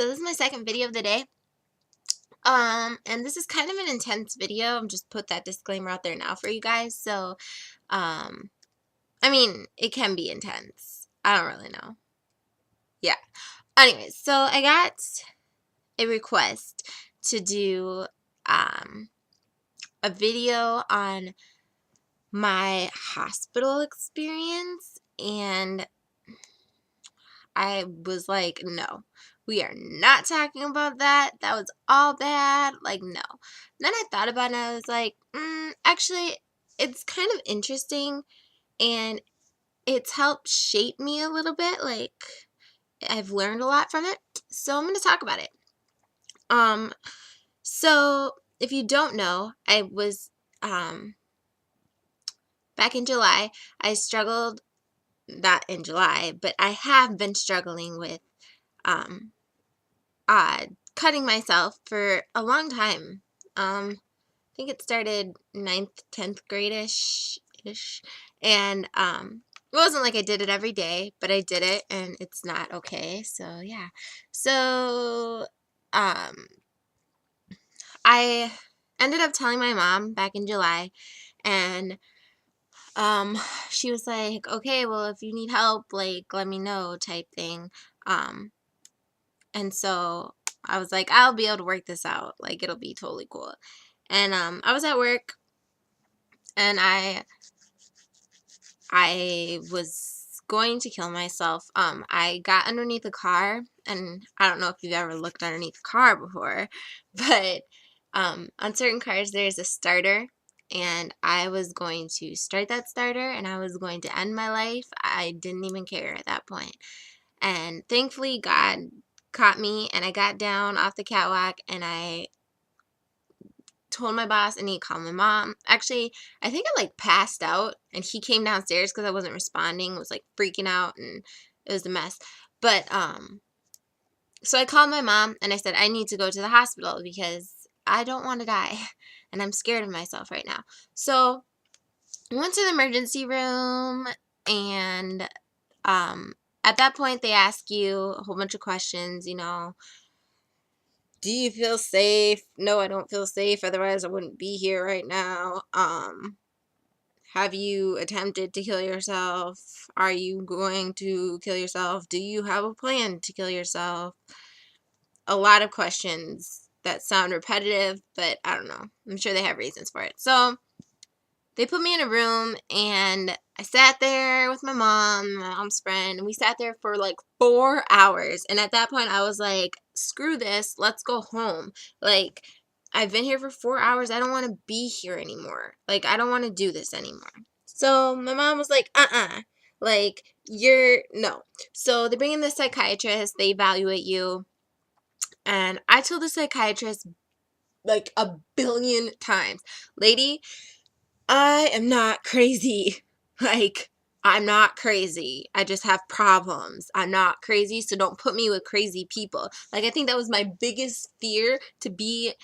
So this is my second video of the day. And this is kind of an intense video. I'm just put that disclaimer out there now for you guys. So, I mean, it can be intense. I don't really know. Yeah. Anyways, so I got a request to do a video on my hospital experience, and I was like, no, we are not talking about that. That was all bad. Like, no. Then I thought about it and I was like, actually, it's kind of interesting and it's helped shape me a little bit. Like, I've learned a lot from it. So I'm going to talk about it. So if you don't know, I was, back in July, I struggled, not in July, but I have been struggling with, cutting myself for a long time. I think it started 9th, 10th grade-ish, and it wasn't like I did it every day, but I did it, and it's not okay, so yeah. So, I ended up telling my mom back in July, and she was like, okay, well, if you need help, like, let me know, type thing. And so I was like, I'll be able to work this out. Like, it'll be totally cool. And I was at work, and I was going to kill myself. I got underneath a car, and I don't know if you've ever looked underneath a car before, but on certain cars there's a starter, and I was going to start that starter, and I was going to end my life. I didn't even care at that point. And thankfully God caught me, and I got down off the catwalk, and I told my boss, and he called my mom. Actually, I think I like passed out, and he came downstairs because I wasn't responding. I was like freaking out, and it was a mess. But so I called my mom, and I said, I need to go to the hospital because I don't want to die, and I'm scared of myself right now. So I went to the emergency room, and at that point they ask you a whole bunch of questions, you know. Do you feel safe? No, I don't feel safe. Otherwise, I wouldn't be here right now. Have you attempted to kill yourself? Are you going to kill yourself? Do you have a plan to kill yourself? A lot of questions that sound repetitive, but I don't know. I'm sure they have reasons for it. So they put me in a room, and I sat there with my mom's friend, and we sat there for like 4 hours. And at that point, I was like, screw this, let's go home. Like, I've been here for 4 hours. I don't want to be here anymore. Like, I don't want to do this anymore. So my mom was like, like, no. So they bring in the psychiatrist, they evaluate you. And I told the psychiatrist like a billion times, lady, I am not crazy. Like, I'm not crazy. I just have problems. I'm not crazy, so don't put me with crazy people. Like, I think that was my biggest fear, to be,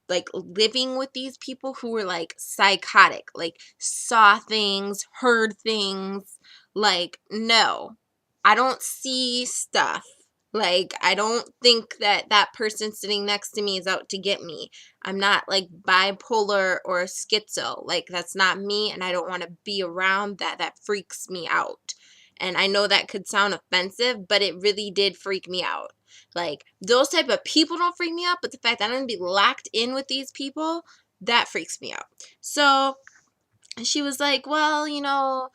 like, living with these people who were, like, psychotic. Like, saw things, heard things. Like, no. I don't see stuff. Like, I don't think that that person sitting next to me is out to get me. I'm not like bipolar or schizo. Like, that's not me, and I don't want to be around that. That freaks me out. And I know that could sound offensive, but it really did freak me out. Like, those type of people don't freak me out, but the fact that I'm going to be locked in with these people, that freaks me out. So she was like, well, you know,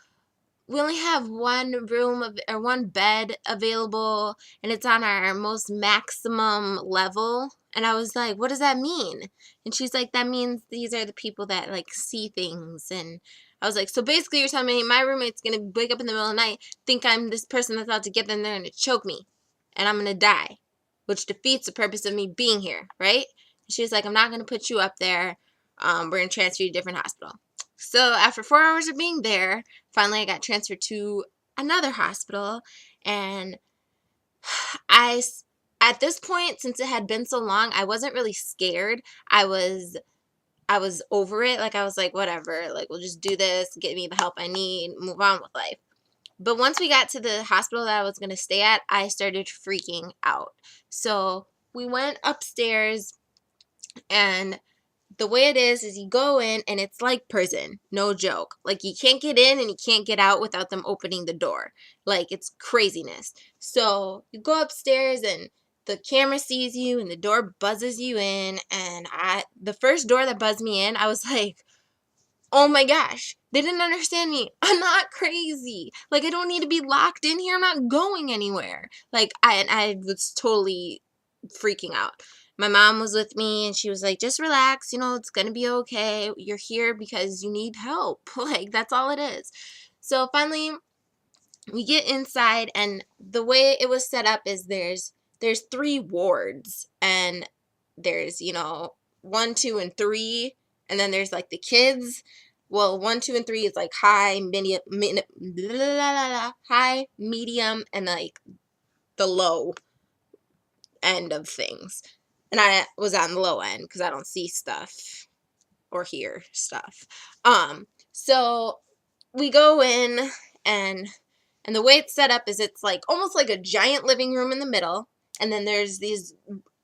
we only have one room or one bed available, and it's on our most maximum level. And I was like, what does that mean? And she's like, that means these are the people that like see things. And I was like, so basically you're telling me my roommate's gonna wake up in the middle of the night, think I'm this person that's out to get in there and to choke me, and I'm gonna die, which defeats the purpose of me being here, right? And she was like, I'm not gonna put you up there. We're gonna transfer you to a different hospital. So after 4 hours of being there, finally I got transferred to another hospital, and at this point, since it had been so long, I wasn't really scared. I was over it. Like, I was like, whatever, like, we'll just do this, get me the help I need, move on with life. But once we got to the hospital that I was going to stay at, I started freaking out. So we went upstairs, and the way it is you go in and it's like prison. No joke. Like, you can't get in and you can't get out without them opening the door. Like, it's craziness. So you go upstairs and the camera sees you and the door buzzes you in, and the first door that buzzed me in, I was like, oh my gosh, they didn't understand me. I'm not crazy. Like, I don't need to be locked in here. I'm not going anywhere. Like, I was totally freaking out. My mom was with me and she was like, just relax, it's gonna be okay. You're here because you need help. Like, that's all it is. So finally we get inside, and the way it was set up is there's 3 wards, and there's 1, 2, and 3, and then there's like the kids. Well, 1, 2, and 3 is like high, high, medium, and like the low end of things. And I was on the low end because I don't see stuff or hear stuff. So we go in, and the way it's set up is it's like almost like a giant living room in the middle, and then there's these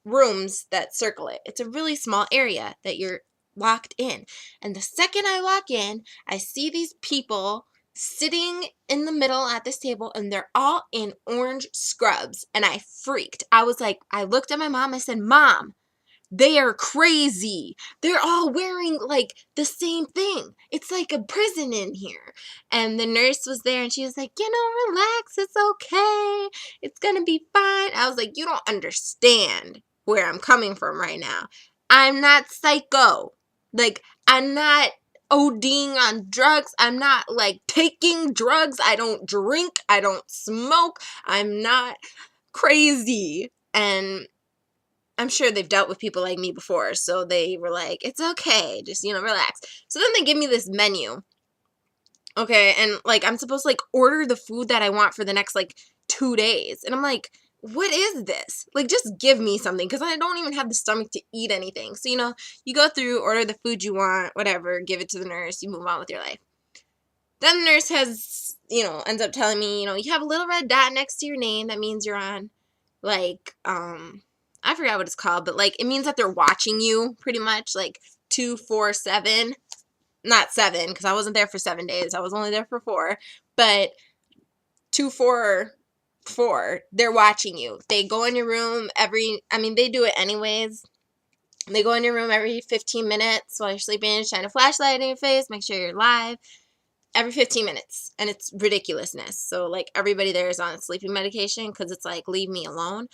rooms that circle it. It's a really small area that you're locked in. And the second I walk in, I see these people sitting in the middle at this table, and they're all in orange scrubs, and I freaked. I was like, I looked at my mom, I said, Mom, they are crazy. They're all wearing like the same thing. It's like a prison in here. And the nurse was there and she was like, relax. It's okay. It's going to be fine. I was like, you don't understand where I'm coming from right now. I'm not psycho. Like, I'm not ODing on drugs. I'm not like taking drugs. I don't drink. I don't smoke. I'm not crazy. And I'm sure they've dealt with people like me before, so they were like, it's okay, just, relax. So then they give me this menu, okay, and, like, I'm supposed to, like, order the food that I want for the next, like, 2 days, and I'm like, what is this? Like, just give me something, because I don't even have the stomach to eat anything. So, you go through, order the food you want, whatever, give it to the nurse, you move on with your life. Then the nurse ends up telling me, you have a little red dot next to your name, that means you're on, like, I forgot what it's called, but, like, it means that they're watching you, pretty much, like, 247, not 7, because I wasn't there for 7 days, I was only there for 4, but 244, they're watching you. They go in your room they do it anyways. They go in your room every 15 minutes while you're sleeping, shine a flashlight in your face, make sure you're live, every 15 minutes, and it's ridiculousness. So, like, everybody there is on sleeping medication, because it's like, leave me alone.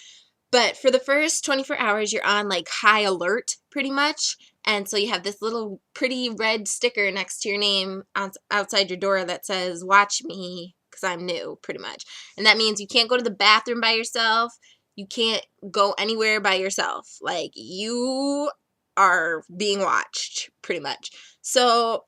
But for the first 24 hours, you're on, like, high alert, pretty much. And so you have this little pretty red sticker next to your name outside your door that says, watch me, because I'm new, pretty much. And that means you can't go to the bathroom by yourself. You can't go anywhere by yourself. Like, you are being watched, pretty much. So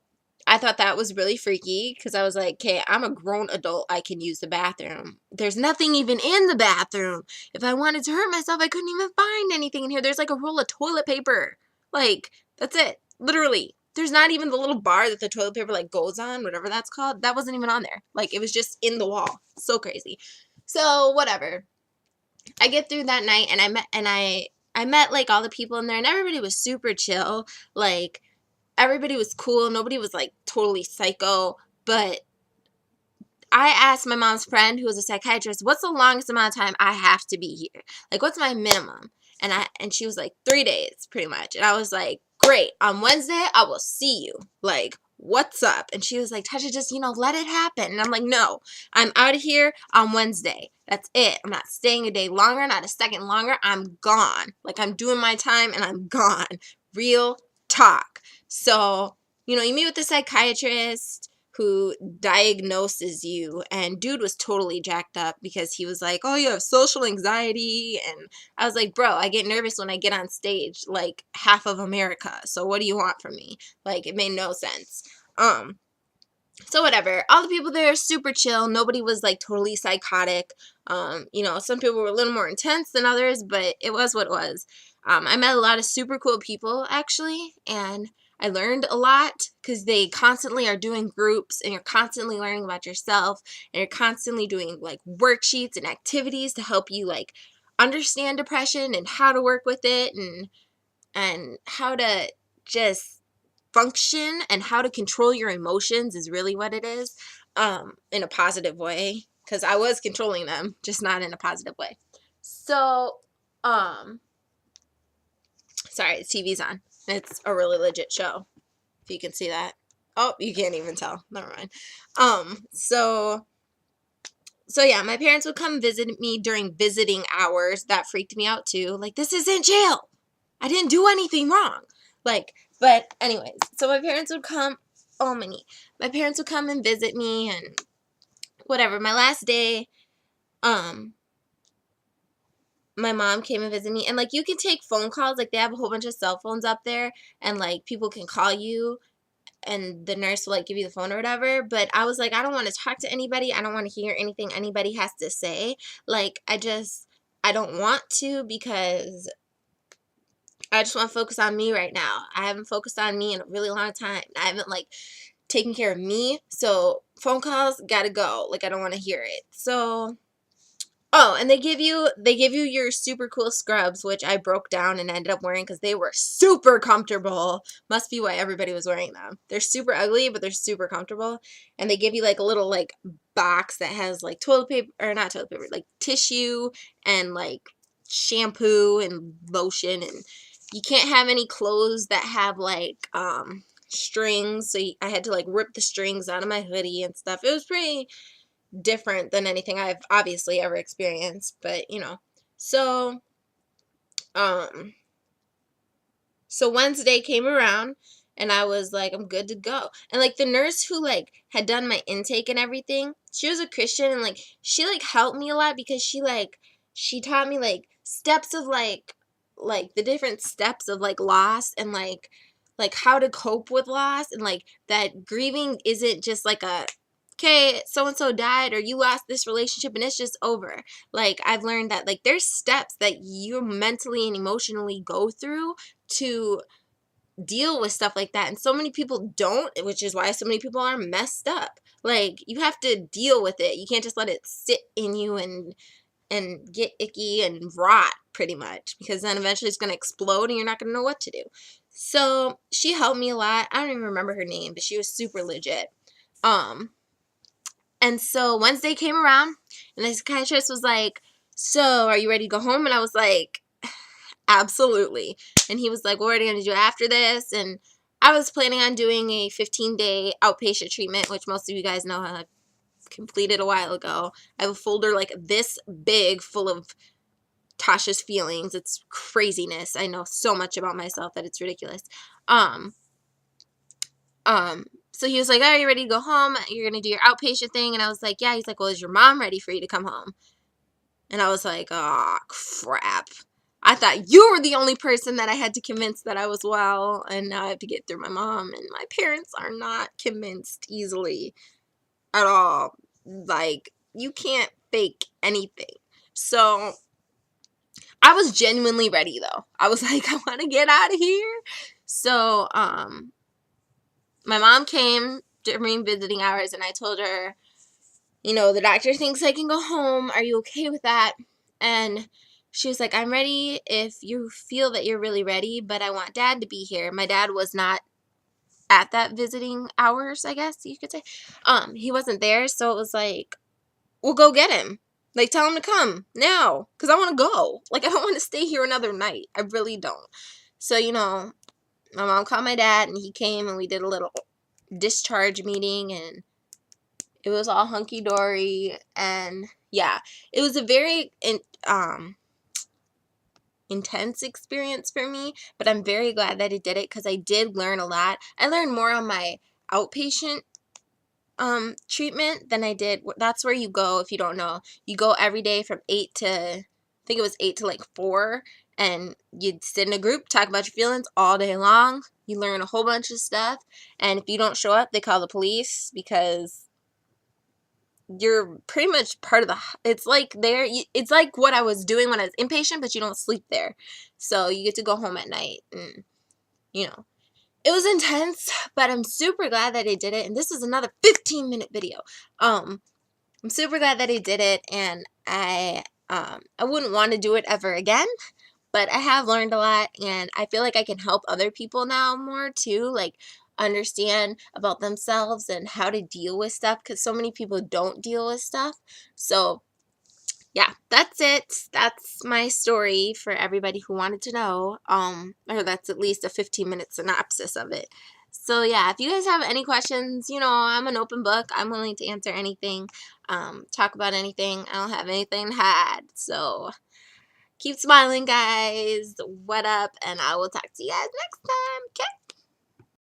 I thought that was really freaky, because I was like, okay, I'm a grown adult. I can use the bathroom. There's nothing even in the bathroom. If I wanted to hurt myself, I couldn't even find anything in here. There's like a roll of toilet paper. Like, that's it. Literally. There's not even the little bar that the toilet paper, like, goes on, whatever that's called. That wasn't even on there. Like, it was just in the wall. So crazy. So, whatever. I get through that night, and I met, like, all the people in there, and everybody was super chill. Like, everybody was cool. Nobody was, like, totally psycho. But I asked my mom's friend, who was a psychiatrist, what's the longest amount of time I have to be here? Like, what's my minimum? And she was like, 3 days, pretty much. And I was like, great. On Wednesday, I will see you. Like, what's up? And she was like, Tasha, just, let it happen. And I'm like, no, I'm out of here on Wednesday. That's it. I'm not staying a day longer, not a second longer. I'm gone. Like, I'm doing my time and I'm gone. Real talk. So, you meet with the psychiatrist who diagnoses you, and dude was totally jacked up because he was like, oh, you have social anxiety, and I was like, bro, I get nervous when I get on stage, like half of America, so what do you want from me? Like, it made no sense. So whatever, all the people there are super chill. Nobody was like totally psychotic. Some people were a little more intense than others, but it was what it was. I met a lot of super cool people, actually, and I learned a lot, because they constantly are doing groups, and you're constantly learning about yourself, and you're constantly doing, like, worksheets and activities to help you, like, understand depression and how to work with it and how to just function and how to control your emotions is really what it is, in a positive way, because I was controlling them, just not in a positive way. So, sorry, the TV's on. It's a really legit show, if you can see that. Oh, you can't even tell. Never mind. So yeah, my parents would come visit me during visiting hours. That freaked me out too. Like, this isn't jail. I didn't do anything wrong. Like, but anyways, so my parents would come. Oh, my knee. My parents would come and visit me and whatever. My last day, my mom came and visited me, and like, you can take phone calls. Like, they have a whole bunch of cell phones up there, and like, people can call you, and the nurse will like give you the phone or whatever. But I was like, I don't want to talk to anybody. I don't want to hear anything anybody has to say. Like, I don't want to, because I just want to focus on me right now. I haven't focused on me in a really long time. I haven't like taken care of me. So phone calls gotta go. Like, I don't want to hear it. So, oh, and they give you your super cool scrubs, which I broke down and ended up wearing because they were super comfortable. Must be why everybody was wearing them. They're super ugly, but they're super comfortable. And they give you like a little like box that has like toilet paper, or not toilet paper, like tissue and like shampoo and lotion. And you can't have any clothes that have like strings. So I had to like rip the strings out of my hoodie and stuff. It was pretty different than anything I've obviously ever experienced, but you know. So so Wednesday came around and I was like, I'm good to go. And like, the nurse who like had done my intake and everything, she was a Christian, and like, she like helped me a lot because she taught me like steps of like the different steps of like loss, and like how to cope with loss, and like that grieving isn't just like a, okay, so and so died, or you lost this relationship and it's just over. Like, I've learned that like there's steps that you mentally and emotionally go through to deal with stuff like that. And so many people don't, which is why so many people are messed up. Like, you have to deal with it. You can't just let it sit in you and get icky and rot, pretty much, because then eventually it's going to explode and you're not going to know what to do. So she helped me a lot. I don't even remember her name, but she was super legit. And so Wednesday came around, and the psychiatrist was like, so are you ready to go home? And I was like, absolutely. And he was like, well, what are you going to do after this? And I was planning on doing a 15-day outpatient treatment, which most of you guys know I completed a while ago. I have a folder like this big full of Tasha's feelings. It's craziness. I know so much about myself that it's ridiculous. So he was like, are you ready to go home? You're going to do your outpatient thing? And I was like, yeah. He's like, well, is your mom ready for you to come home? And I was like, oh, crap. I thought you were the only person that I had to convince that I was well, and now I have to get through my mom, and my parents are not convinced easily at all. Like, you can't fake anything. So I was genuinely ready, though. I was like, I want to get out of here. So, my mom came during visiting hours, and I told her, you know, the doctor thinks I can go home. Are you okay with that? And she was like, I'm ready if you feel that you're really ready, but I want Dad to be here. My dad was not at that visiting hours, I guess you could say. He wasn't there, so it was like, well, go get him. Like, tell him to come now, because I want to go. Like, I don't want to stay here another night. I really don't. So, you know, my mom called my dad, and he came, and we did a little discharge meeting, and it was all hunky-dory. And yeah, it was a very intense experience for me, but I'm very glad that I did it, because I did learn a lot. I learned more on my outpatient treatment than I did. That's where you go, if you don't know. You go every day from 8 to, I think it was 8 to like 4, and you'd sit in a group, talk about your feelings all day long. You learn a whole bunch of stuff, and if you don't show up, they call the police, because you're pretty much part of the, it's like it's like what I was doing when I was inpatient, but you don't sleep there. So you get to go home at night, and, you know, it was intense, but I'm super glad that I did it. And this is another 15-minute video. I'm super glad that I did it, and I I wouldn't want to do it ever again, but I have learned a lot, and I feel like I can help other people now more too, like understand about themselves and how to deal with stuff, because so many people don't deal with stuff. So yeah, that's it. That's my story for everybody who wanted to know. Or that's at least a 15-minute synopsis of it. So yeah, if you guys have any questions, I'm an open book. I'm willing to answer anything, talk about anything. I don't have anything to hide. So keep smiling, guys. What up? And I will talk to you guys next time. Okay?